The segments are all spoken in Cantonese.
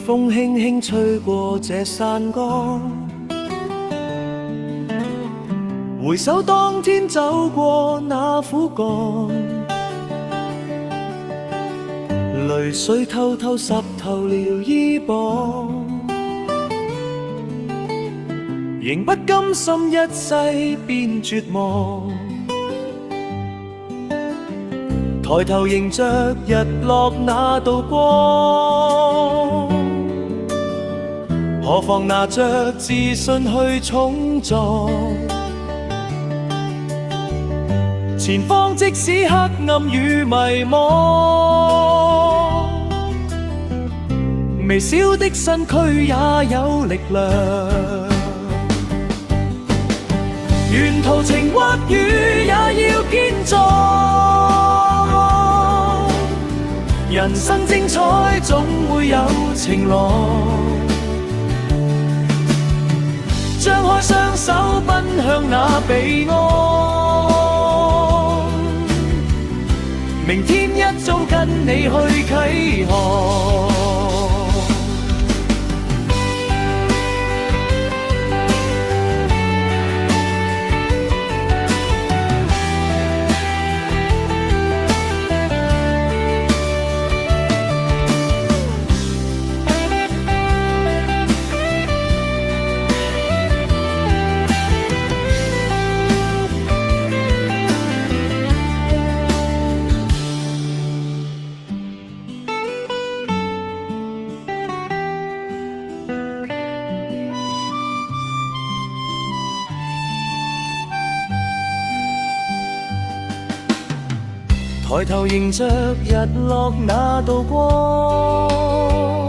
風輕輕吹過這山崗，回首當天走過那苦幹，淚水偷偷濕透了衣裳，仍不甘心一世變絕望，抬頭迎着日落那道光，何妨拿着自信去衝撞，前方即使黑暗與迷茫，微小的身軀也有力量，沿途晴或雨也要堅壯，人生精彩總會有晴朗，張開雙手奔向那彼岸，明天一早跟你去啟航。抬頭迎着日落那道光，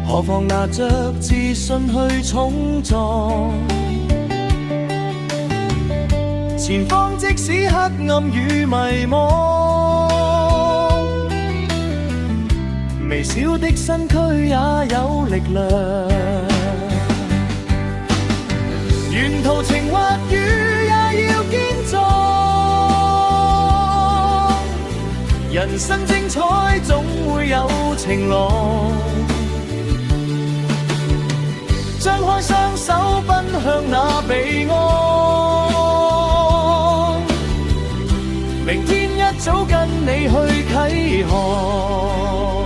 何妨拿着自信去衝撞，前方即使黑暗與迷茫，微小的身軀也有力量，沿途晴或雨也要堅壯，人生精彩總會有晴朗，張開雙手奔向那彼岸，明天一早跟你去啟航。